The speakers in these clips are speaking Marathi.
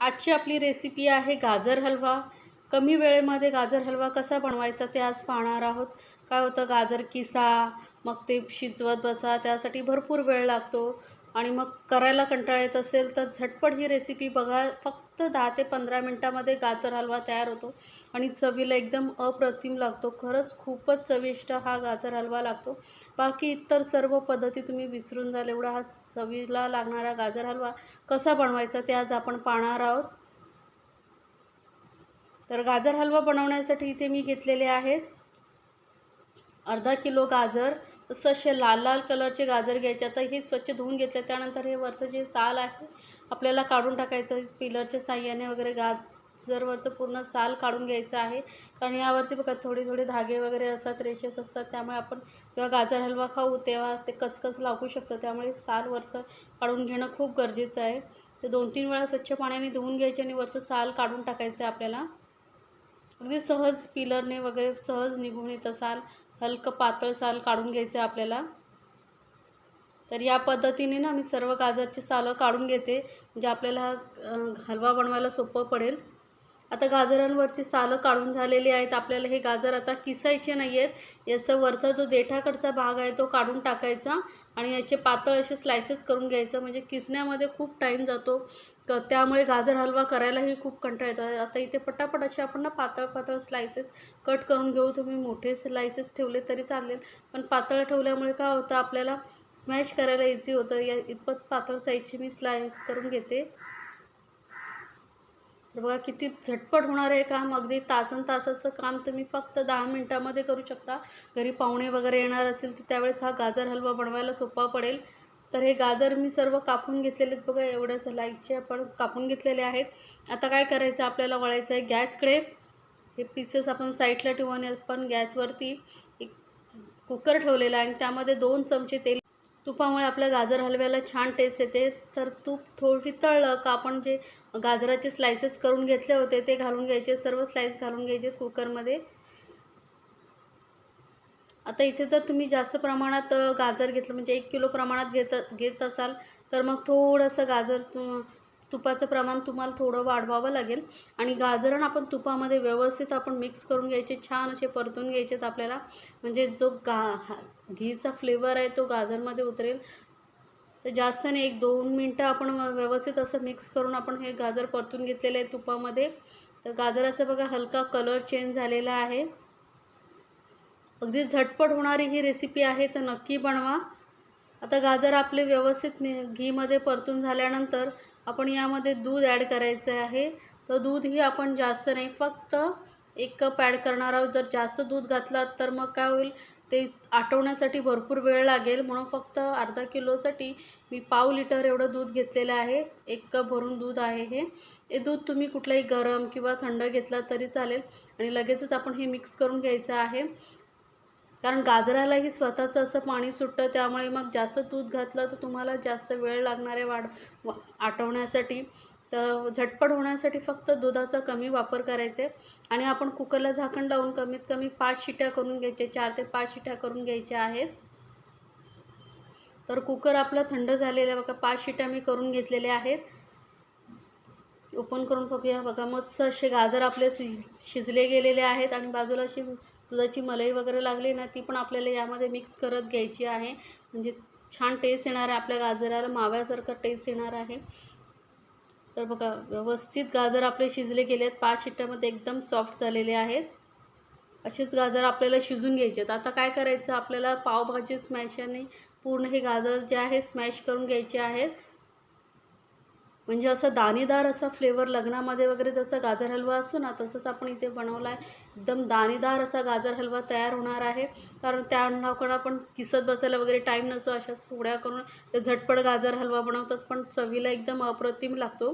आजची आपली रेसिपी आहे गाजर हलवा. कमी वेळेमध्ये गाजर हलवा कसा बनवायचा ते आज पाहणार आहोत. काय होतं, गाजर किसा, मग ते शिजवत बसा, त्यासाठी भरपूर वेळ लागतो आणि मग करायला कंटाळा येत असेल तर झटपट ही रेसिपी बघा. फक्त 10 ते 15 मिनटामध्ये गाजर हलवा तयार होतो आणि चवीला एकदम अप्रतिम लागतो. खरंच खूपच चविष्ट हा गाजर हलवा लागतो. बाकी इतर सर्व पद्धती तुम्ही विसरून जाल, एवढा हा चवीला लागणारा गाजर हलवा कसा बनवायचा ते आज आपण पाहणार आहोत. तर गाजर हलवा बनवण्यासाठी इथे मी घेतलेले आहेत अर्धा किलो गाजर. तसं असे लाल लाल कलरचे गाजर घ्यायचे. आता हे स्वच्छ धुवून घेतले, त्यानंतर हे वरचं जे साल आहे आपल्याला काढून टाकायचं. पिलरच्या साह्याने वगैरे गाजरवरचं पूर्ण साल काढून घ्यायचं आहे. कारण यावरती बघा थोडे थोडे धागे वगैरे असतात, रेषेस असतात, त्यामुळे आपण जेव्हा गाजर हलवा खाऊ तेव्हा ते कचकच लागू शकतं. त्यामुळे साल वरचं काढून घेणं खूप गरजेचं आहे. ते 2-3 वेळा स्वच्छ पाण्याने धुवून घ्यायचे आणि वरचं साल काढून टाकायचं आहे आपल्याला. अगदी सहज पिलरने वगैरे सहज निघून येतं साल. हलकं पातळ साल काढून घ्यायचं आहे आपल्याला. तर या पद्धतीने ना मी सर्व गाजरची सालं काढून घेते, म्हणजे आपल्याला हलवा बनवायला सोपं पडेल. आता गाजरांवरची सालं काढून झालेली आहेत. आपल्याला हे गाजर आता किसायचे नाही आहेत. याचा वरचा जो देठाकडचा भाग आहे तो काढून टाकायचा आणि याचे पातळ असे स्लायसेस करून घ्यायचं. म्हणजे किसण्यामध्ये खूप टाईम जातो, त्यामुळे गाजर हलवा करायलाही खूप कंटाळा येतो. आता इथे पटापट असे आपण ना पातळ पातळ स्लायसेस कट करून घेऊ. तुम्ही मोठे स्लायसेस ठेवले तरी चालेल, पण पातळ ठेवल्यामुळे काय होतं, आपल्याला स्मॅश करायला इझी होतं. या इतपत पातळ साईजचे मी स्लाइस करून घेते. तर बघा किती झटपट होणार आहे काम. अगदी तासंतासाचं काम तुम्ही फक्त 10 मिनटामध्ये करू शकता. घरी पाहुणे वगैरे येणार असेल तर त्यावेळेस हा गाजर हलवा बनवायला सोपा पडेल. तर हे गाजर मी सर्व कापून घेतलेले आहेत बघा, एवढ्या स्लाइसचे आपण कापून घेतलेले आहेत. आता काय करायचं, आपल्याला वळायचं आहे गॅसकडे. हे पीसेस आपण साईडला ठेवू आणि आपण गॅसवरती एक कुकर ठेवलेला आहे आणि त्यामध्ये 2 चमचे तेल. तुपामुळे आपल्या गाजर हलव्याला छान टेस्ट येते. तर तूप थोडं वितळलं का आपण जे गाजराचे स्लायसेस करून घेतले होते ते घालून घ्यायचे. सर्व स्लाइस घालून घ्यायचे कुकरमध्ये. आता इथे जर तुम्ही जास्त प्रमाणात गाजर घेतलं, म्हणजे 1 किलो प्रमाणात घेत असाल तर मग थोडंसं गाजर तुपाचं प्रमाण तुम्हाला थोडं वाढवावं लागेल. आणि गाजर आपण तुपामध्ये व्यवस्थित आपण मिक्स करून घ्यायचे, छान असे परतून घ्यायचेत आपल्याला. म्हणजे जो घीचा फ्लेवर आहे तो गाजरमध्ये उतरेल. तर जास्त नाही, 1-2 मिनटं आपण व्यवस्थित असं मिक्स करून आपण हे गाजर परतून घेतलेले आहे तुपामध्ये. तर गाजराचा बघा हलका कलर चेंज झालेला आहे. अगदी झटपट होणारी ही रेसिपी आहे, तर नक्की बनवा. आता गाजर आपले व्यवस्थित घीमध्ये परतून झाल्यानंतर आपण यामध्ये दूध ॲड करायचं आहे. तर दूधही आपण जास्त नाही, फक्त 1 कप ॲड करणार आहोत. जर जास्त दूध घातलात तर मग काय होईल, ते आटवण्यासाठी भरपूर वेळ लागेल. म्हणून फक्त अर्धा किलोसाठी मी पाव लिटर एवढं दूध घेतलेलं आहे. 1 कप भरून दूध आहे हे. हे दूध तुम्ही कुठलाही गरम किंवा थंड घेतला तरी चालेल आणि लगेचच आपण हे मिक्स करून घ्यायचं आहे. कारण गाजरालाही स्वतःचं असं पाणी सुटतं, त्यामुळे मग जास्त दूध घातलं तर तुम्हाला जास्त वेळ लागणार आहे आटवण्यासाठी. तर झटपट होण्यासाठी फक्त दुधाचा कमी वापर करायचा आहे आणि आपण कुकरला झाकण लावून कमीत कमी 5 शिट्या करून घ्यायच्या, 4 ते 5 शिट्या करून घ्यायच्या आहेत. तर कुकर आपला थंड झालेला आहे बघा, 5 शिट्या मी करून घेतलेल्या आहेत. ओपन करून बघूया. बघा मस्त असे गाजर आपले शिजले गेलेले आहेत आणि बाजूला अशी दुधाची मलाई वगैरे लागली ना, ती पण आपल्याला यामध्ये मिक्स करत घ्यायची आहे. म्हणजे छान टेस्ट येणार आहे, आपल्या गाजराला माव्यासारखं टेस्ट येणार आहे. तर बघा व्यवस्थित गाजर आपले शिजले गेले आहेत, 5 शिट्ट्यामध्ये एकदम सॉफ्ट झालेले आहेत. असेच गाजर आपल्याला शिजून घ्यायचे आहेत. आता काय करायचं, आपल्याला पावभाजी स्मॅशरने पूर्ण हे गाजर जे आहे स्मॅश करून घ्यायचे आहेत. म्हणजे असं दाणेदार असा फ्लेवर, लग्नामध्ये वगैरे जसं गाजर हलवा असतो ना, तसंच आपण इथे बनवला आहे. एकदम दाणेदार असा गाजर हलवा तयार होणार आहे. कारण त्याकडं आपण किसत बसायला वगैरे टाईम नसतो. अशाच पोळ्या करून ते झटपट गाजर हलवा बनवतात, पण चवीला एकदम अप्रतिम लागतो.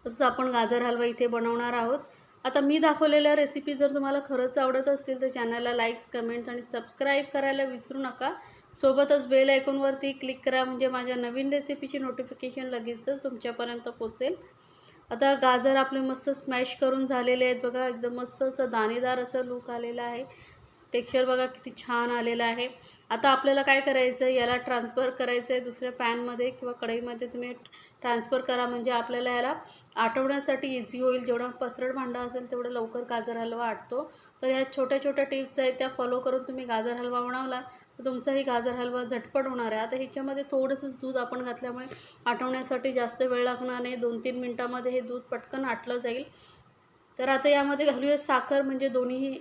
तसंच आपण गाजर हलवा इथे बनवणार आहोत. आता मी दाखवलेल्या रेसिपी जर तुम्हाला खरंच आवडत असतील तर चॅनलला लाईक्स, कमेंट्स आणि सबस्क्राईब करायला विसरू नका. सोबतच बेल आयकॉनवरती क्लिक करा, म्हणजे माझ्या नवीन रेसिपीची नोटिफिकेशन लगेचच तुमच्यापर्यंत पोहोचेल. आता गाजर आपले मस्त स्मॅश करून झालेले आहेत बघा, एकदम मस्त असं दाणेदार असं लूक आलेला आहे. टेक्स्चर बघा किती छान आलेलं आहे. आता आपल्याला काय करायचं आहे, याला ट्रान्सफर करायचं आहे दुसऱ्या पॅनमध्ये किंवा कढईमध्ये तुम्ही ट्रान्सफर करा, म्हणजे आपल्याला याला आटवण्यासाठी इझी होईल. जेवढं पसरट भांडं असेल तेवढं लवकर गाजर हलवा आटतो. तर ह्या छोट्या छोट्या टिप्स आहेत त्या फॉलो करून तुम्ही गाजर हलवा बनवला तर तुमचाही गाजर हलवा झटपट होणार आहे. आता ह्याच्यामध्ये थोडंसंच दूध आपण घातल्यामुळे आटवण्यासाठी जास्त वेळ लागणार नाही. 2-3 मिनटामध्ये हे दूध पटकन आटलं जाईल. तर आता यामध्ये घालूया साखर, म्हणजे दोन्हीही.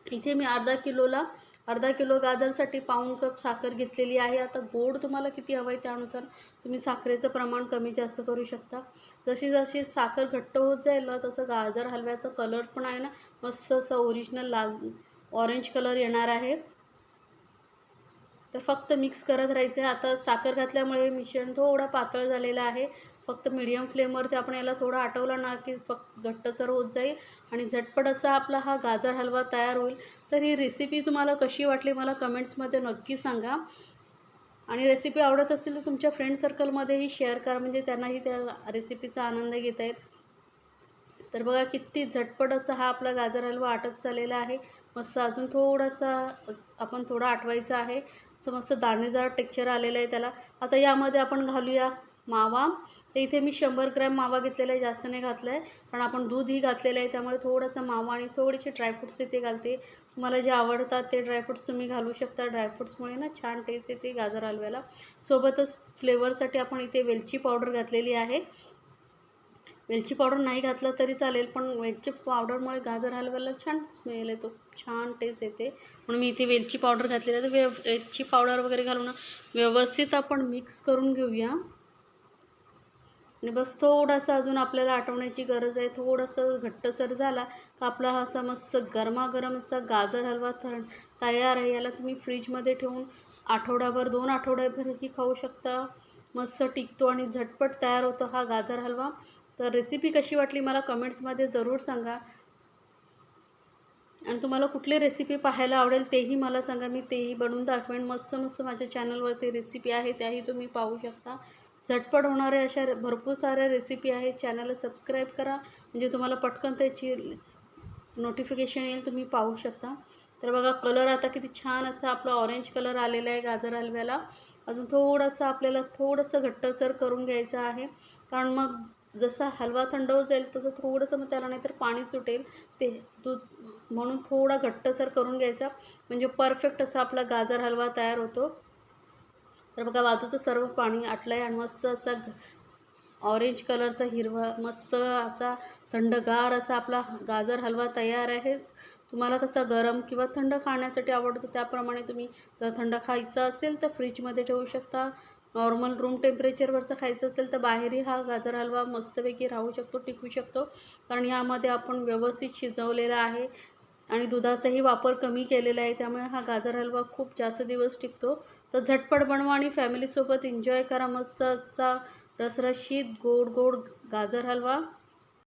इथे मी अर्धा किलो गाजरसाठी पाऊण कप साखर घेतलेली आहे. आता गोड तुम्हाला किती हवं आहे त्यानुसार तुम्ही साखरेचं प्रमाण कमी जास्त करू शकता. जशी जशी साखर घट्ट होत जाईल ना तसं गाजर हलव्याचा कलर पण आहे ना मस्त असं ओरिजिनल लाल ऑरेंज कलर येणार आहे. तर फक्त मिक्स करत राहायचं आहे. आता साखर घातल्यामुळे मिश्रण थोडं पातळ झालेलं आहे. फक्त मीडियम फ्लेमवरती आपण याला थोडं आटवलं ना की फक्त घट्टसर होत जाईल आणि झटपट असा आपला हा गाजर हलवा तयार होईल. तर ही रेसिपी तुम्हाला कशी वाटली मला कमेंट्समध्ये नक्की सांगा. आणि रेसिपी आवडत असेल तर तुमच्या फ्रेंड सर्कलमध्येही शेअर करा, म्हणजे त्यांनाही त्या रेसिपीचा आनंद घेता येईल. तर बघा किती झटपट असा हा आपला गाजर हलवा आटत चाललेला आहे. मस्त अजून थोडासा आपण थोडा आटवायचा आहे. असं मस्त दाणेदार टेक्स्चर आलेलं आहे त्याला. आता यामध्ये आपण घालूया मावा. तर इथे मी 100 ग्रॅम मावा घेतलेला आहे, जास्त नाही घातला आहे, कारण आपण दूधही घातलेलं आहे. त्यामुळे थोडासा मावा आणि थोडेसे ड्रायफ्रूट्स इथे घालते. तुम्हाला जे आवडतात ते ड्रायफ्रूट्स तुम्ही घालू शकता. ड्रायफ्रूट्समुळे ना छान टेस्ट येते गाजर हलव्याला. सोबतच फ्लेवरसाठी आपण इथे वेलची पावडर घातलेली आहे. वेलची पावडर नाही घातलं तरी चालेल, पण वेलची पावडरमुळे गाजर हलव्याला छान स्मेल येतो, छान टेस्ट येते, म्हणून मी इथे वेलची पावडर घातलेली आहे. तर वेलची पावडर वगैरे घालून व्यवस्थित आपण मिक्स करून घेऊया. आणि बस थोडासा अजून आपल्याला आटवण्याची गरज आहे. थोडंसं घट्टसर झाला का आपला हा असा मस्त गरमागरम असा गाजर हलवा तयार आहे. याला तुम्ही फ्रीजमध्ये ठेवून आठवड्याभर 2 आठवड्याभरही खाऊ शकता. मस्त टिकतो आणि झटपट तयार होतो हा गाजर हलवा. तर रेसिपी कशी वाटली मला कमेंट्समध्ये ज़रूर सांगा. आणि तुम्हाला कुठली रेसिपी पाहायला आवडेल तेही मला सांगा, मी तेही बनवून दाखवेन. मस्त मस्त माझ्या चॅनलवरती रेसिपी आहे त्याही तुम्ही पाहू शकता. झटपट होणाऱ्या अशा भरपूर साऱ्या रेसिपी आहेत. चॅनलला सबस्क्राईब करा, म्हणजे तुम्हाला पटकन त्याची नोटिफिकेशन येईल, तुम्ही पाहू शकता. तर बघा कलर आता किती छान असा आपला ऑरेंज कलर आलेला आहे गाजर हलव्याला. अजून थोडंसं आपल्याला थोडंसं घट्टसर करून घ्यायचं आहे, कारण मग जसा हलवा थंड होत जाईल तसं थोडंसं मग त्याला नाहीतर पाणी सुटेल ते दूध, म्हणून थोडा घट्टसर करून घ्यायचा, म्हणजे परफेक्ट असा आपला गाजर हलवा तयार होतो. तर बघा बाजूचं सर्व पाणी आटलं आहे आणि मस्त असा ऑरेंज कलरचा हिरवा मस्त असा थंडगार असा आपला गाजर हलवा तयार आहे. तुम्हाला कसा गरम किंवा थंड खाण्यासाठी आवडतो त्याप्रमाणे तुम्ही, जर थंड खायचं असेल तर फ्रीजमध्ये ठेवू शकता. नॉर्मल रूम टेम्परेचरवरचं खायचं असेल तर बाहेरही हा गाजर हलवा मस्तपैकी राहू शकतो, टिकू शकतो, कारण यामध्ये आपण व्यवस्थित शिजवलेला आहे आणि दुधाचाही वापर कमी केलेला आहे. त्यामुळे हा गाजर हलवा खूप जास्त दिवस टिकतो. तर झटपट बनवा आणि फॅमिलीसोबत एन्जॉय करा मस्त असा रसरशीत गोड गोड गाजर हलवा.